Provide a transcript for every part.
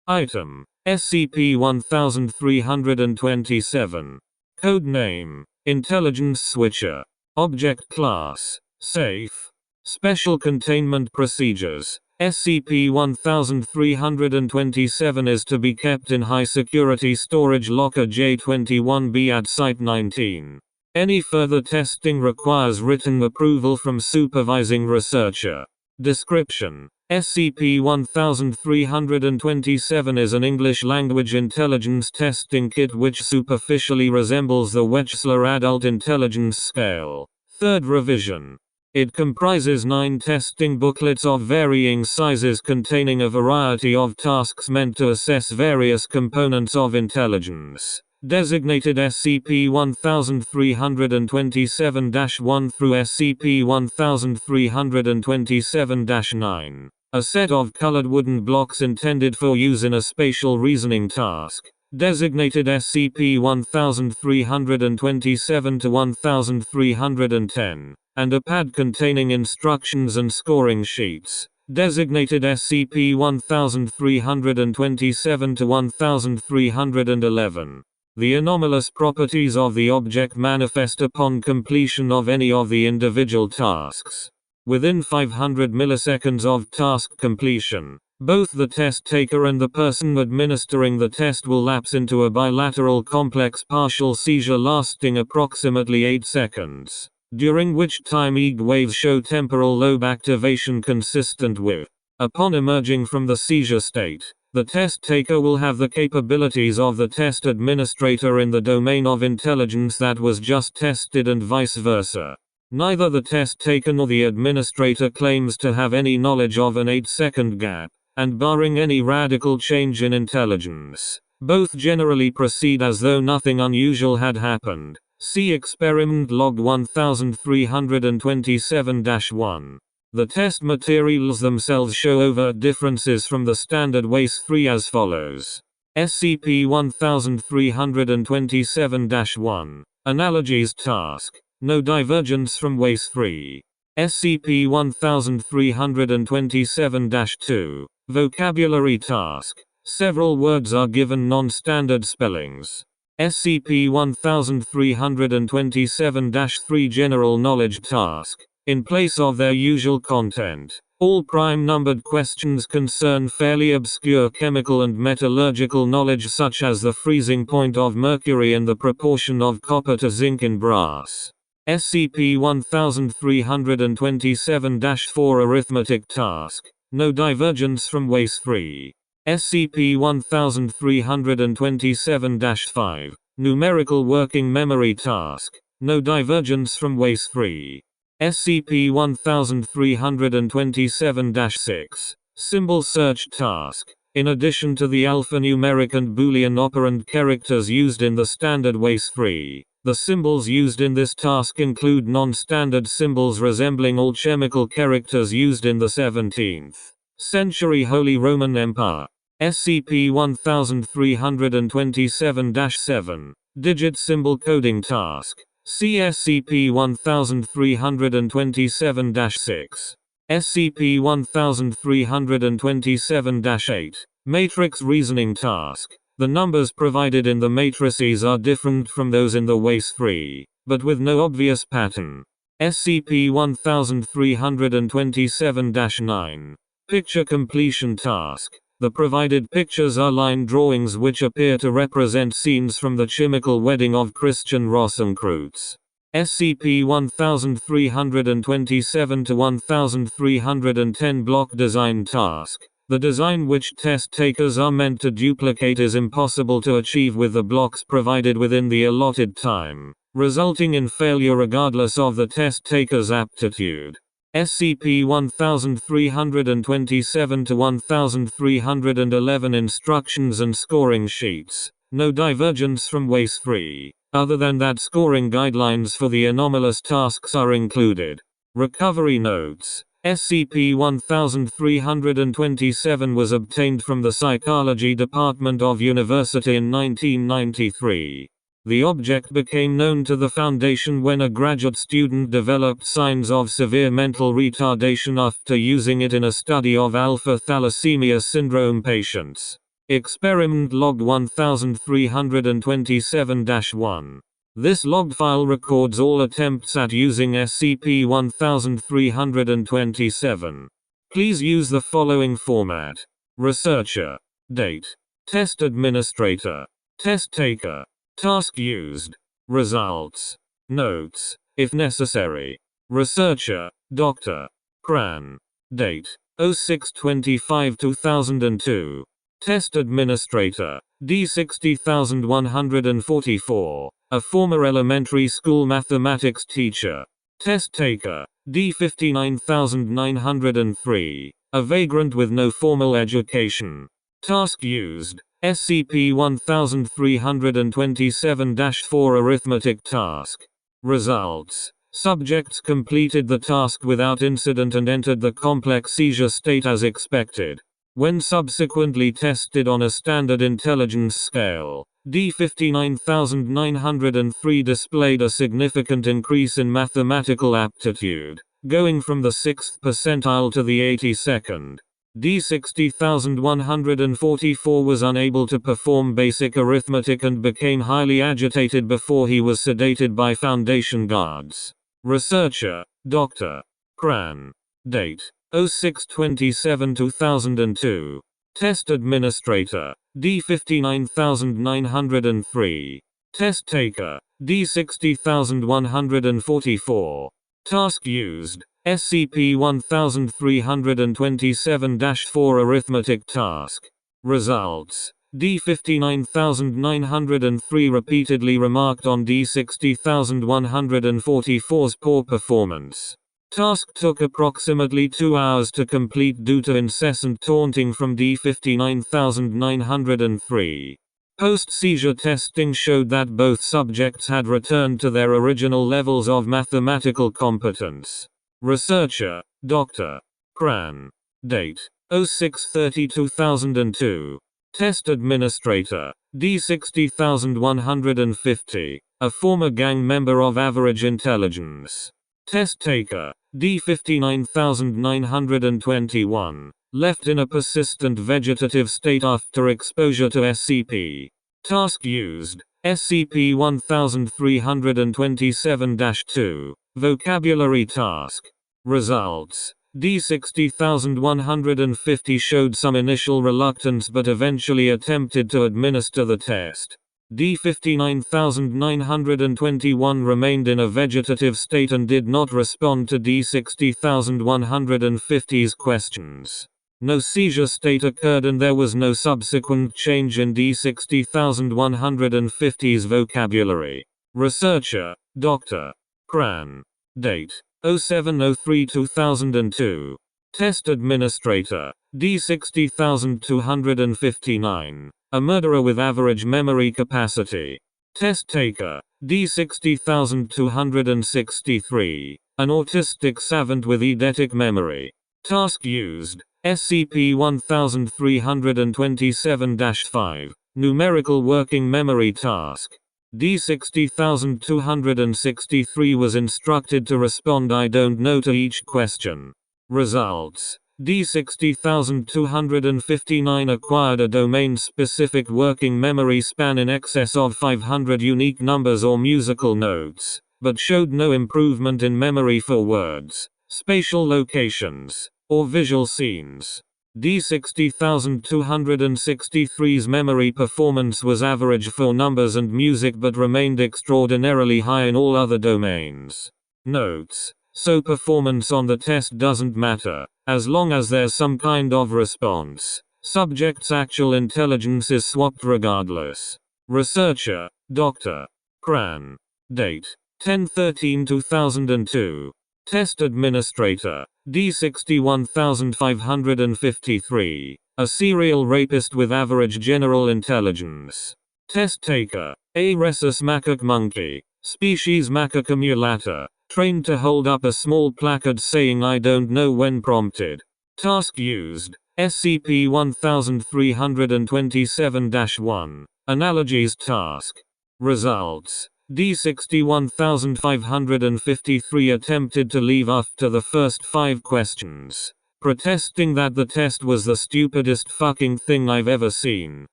Item: SCP-1327. Code name: Intelligence Switcher. Object Class: Safe. Special Containment Procedures: SCP-1327 is to be kept in high-security storage locker J21B at Site-19. Any further testing requires written approval from supervising researcher. Description: SCP-1327 is an English-language intelligence testing kit which superficially resembles the Wechsler Adult Intelligence Scale. 3rd revision. It comprises 9 testing booklets of varying sizes containing a variety of tasks meant to assess various components of intelligence. Designated SCP-1327-1 through SCP-1327-9. A set of colored wooden blocks intended for use in a spatial reasoning task. Designated SCP-1327-1310. And a pad containing instructions and scoring sheets. Designated SCP-1327-1311. The anomalous properties of the object manifest upon completion of any of the individual tasks. Within 500 milliseconds of task completion, both the test taker and the person administering the test will lapse into a bilateral complex partial seizure lasting approximately 8 seconds. During which time EEG waves show temporal lobe activation consistent with. Upon emerging from the seizure state, the test taker will have the capabilities of the test administrator in the domain of intelligence that was just tested and vice versa. Neither the test taker nor the administrator claims to have any knowledge of an 8-second gap, and barring any radical change in intelligence, both generally proceed as though nothing unusual had happened. See Experiment Log 1327-1. The test materials themselves show overt differences from the standard WAIS-3 as follows. SCP-1327-1. Analogies Task. No divergence from WAIS-3. SCP-1327-2. Vocabulary Task. Several words are given non-standard spellings. SCP-1327-3 General Knowledge Task. In place of their usual content, all prime-numbered questions concern fairly obscure chemical and metallurgical knowledge such as the freezing point of mercury and the proportion of copper to zinc in brass. SCP-1327-4 Arithmetic Task. No divergence from WAIS-3. SCP-1327-5. Numerical Working Memory Task. No divergence from WAIS-3. SCP-1327-6. Symbol Search Task. In addition to the alphanumeric and Boolean operand characters used in the standard WAIS-3, the symbols used in this task include non-standard symbols resembling all chemical characters used in the 17th century Holy Roman Empire. SCP-1327-7. Digit Symbol Coding Task. See SCP-1327-6. SCP-1327-8. Matrix Reasoning Task. The numbers provided in the matrices are different from those in the WAIS-3, but with no obvious pattern. SCP-1327-9. Picture Completion Task. The provided pictures are line drawings which appear to represent scenes from the Chimical Wedding of Christian Rosenkreuz. SCP-1327-1310 Block Design Task. The design which test takers are meant to duplicate is impossible to achieve with the blocks provided within the allotted time, resulting in failure regardless of the test taker's aptitude. SCP-1327-1311 Instructions and Scoring Sheets. No divergence from WAIS-3, other than that scoring guidelines for the anomalous tasks are included. Recovery Notes. SCP-1327 was obtained from the Psychology Department of University in 1993. The object became known to the Foundation when a graduate student developed signs of severe mental retardation after using it in a study of alpha thalassemia syndrome patients. Experiment log 1327-1. This log file records all attempts at using SCP-1327. Please use the following format: researcher, date, test administrator, test taker, task used, results, notes, if necessary. Researcher, Dr. Cran. Date, 06/25/2002. Test administrator, D60144, a former elementary school mathematics teacher. Test taker, D59903, a vagrant with no formal education. Task used, SCP-1327-4 arithmetic task. Results: subjects completed the task without incident and entered the complex seizure state as expected. When subsequently tested on a standard intelligence scale, D59903 displayed a significant increase in mathematical aptitude, going from the 6th percentile to the 82nd. D60144 was unable to perform basic arithmetic and became highly agitated before he was sedated by Foundation guards. Researcher, Dr. Cran. Date, 06/27/2002. Test administrator, D59903. Test taker, D60144. Task used, SCP-1327-4 arithmetic task. Results: D59903 repeatedly remarked on D60144's poor performance. Task took approximately 2 hours to complete due to incessant taunting from D59903. Post-seizure testing showed that both subjects had returned to their original levels of mathematical competence. Researcher, Dr. Cran. Date, 06/30/2002. Test administrator, D60150, a former gang member of average intelligence. Test taker, D59921, left in a persistent vegetative state after exposure to SCP. Task used, SCP-1327-2, vocabulary task. Results: D60150 showed some initial reluctance but eventually attempted to administer the test. D59921 remained in a vegetative state and did not respond to D60150's questions. No seizure state occurred and there was no subsequent change in D60150's vocabulary. Researcher, Dr. Cran. Date, 07/03/2002. Test administrator, D60259, a murderer with average memory capacity. Test taker, D60263, an autistic savant with eidetic memory. Task used, SCP-1327-5, numerical working memory task. D60263 was instructed to respond "I don't know" to each question. Results: D60259 acquired a domain-specific working memory span in excess of 500 unique numbers or musical notes, but showed no improvement in memory for words, spatial locations, or visual scenes. D60263's memory performance was average for numbers and music but remained extraordinarily high in all other domains. Notes: so performance on the test doesn't matter, as long as there's some kind of response. Subject's actual intelligence is swapped regardless. Researcher, Dr. Cran. Date, 10/13/2002. Test administrator, D61553, a serial rapist with average general intelligence. Test taker, A. rhesus macaque monkey, species Macaca mulata, trained to hold up a small placard saying "I don't know" when prompted. Task used, SCP-1327-1, analogies task. Results: D61553 attempted to leave after the first 5 questions. protesting that the test was the stupidest fucking thing I've ever seen,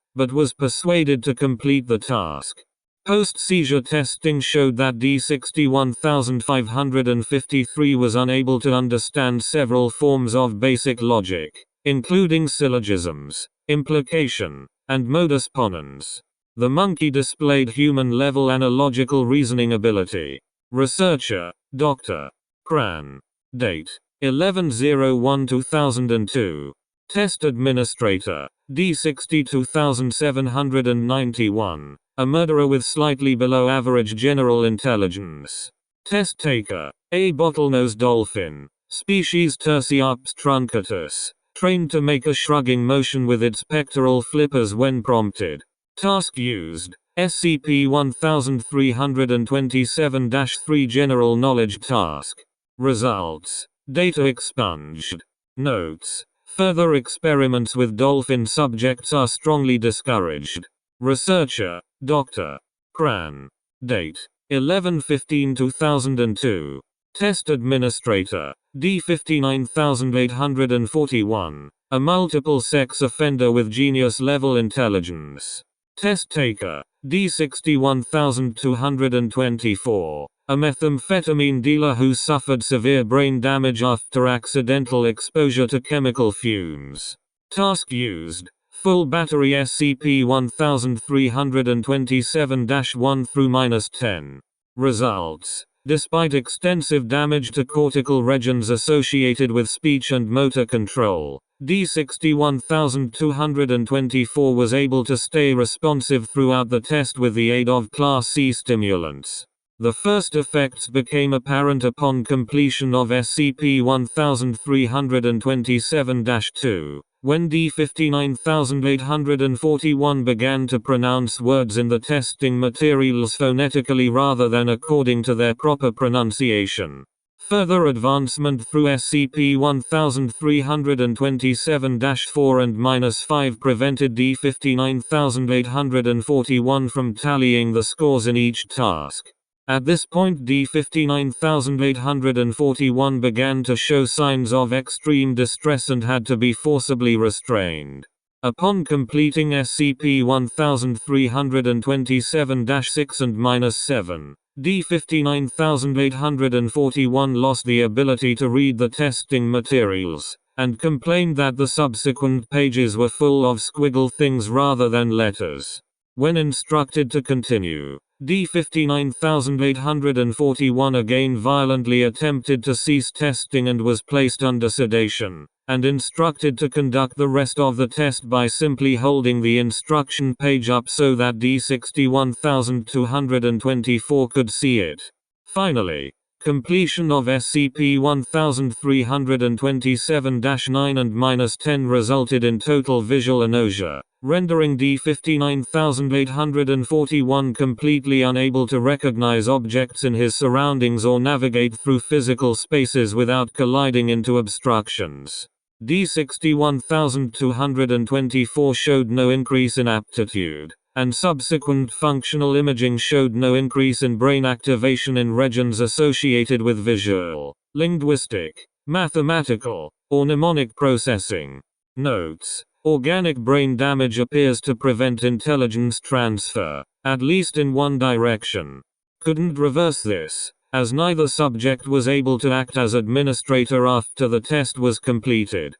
but was persuaded to complete the task. Post-seizure testing showed that D61553 was unable to understand several forms of basic logic, including syllogisms, implication, and modus ponens. The monkey displayed human-level analogical reasoning ability. Researcher, Dr. Cran. Date: 11/01/2002. Test administrator, D62791. A murderer with slightly below average general intelligence. Test taker, a bottlenose dolphin, species Tursiops truncatus, trained to make a shrugging motion with its pectoral flippers when prompted. Task used, SCP-1327-3 General Knowledge Task. Results, data expunged. Notes, further experiments with dolphin subjects are strongly discouraged. Researcher, Dr. Cran. Date: 11/15/2002. Test administrator, D59841. A multiple sex offender with genius-level intelligence. Test taker, D61224. A methamphetamine dealer who suffered severe brain damage after accidental exposure to chemical fumes. Task used, full battery SCP-1327-1 through -10. Results, despite extensive damage to cortical regions associated with speech and motor control, D61224 was able to stay responsive throughout the test with the aid of Class C stimulants. The first effects became apparent upon completion of SCP-1327-2, when D59841 began to pronounce words in the testing materials phonetically rather than according to their proper pronunciation. Further advancement through SCP-1327-4 and -5 prevented D59841 from tallying the scores in each task. At this point D59841 began to show signs of extreme distress and had to be forcibly restrained. Upon completing SCP-1327-6 and -7, D59841 lost the ability to read the testing materials, and complained that the subsequent pages were full of squiggle things rather than letters. When instructed to continue, D59841 again violently attempted to cease testing and was placed under sedation, and instructed to conduct the rest of the test by simply holding the instruction page up so that D61224 could see it. Finally, completion of SCP-1327-9 and -10 resulted in total visual anosmia, rendering D59841 completely unable to recognize objects in his surroundings or navigate through physical spaces without colliding into obstructions. D61224 showed no increase in aptitude, and subsequent functional imaging showed no increase in brain activation in regions associated with visual, linguistic, mathematical, or mnemonic processing. Notes: organic brain damage appears to prevent intelligence transfer, at least in one direction. Couldn't reverse this, as neither subject was able to act as administrator after the test was completed.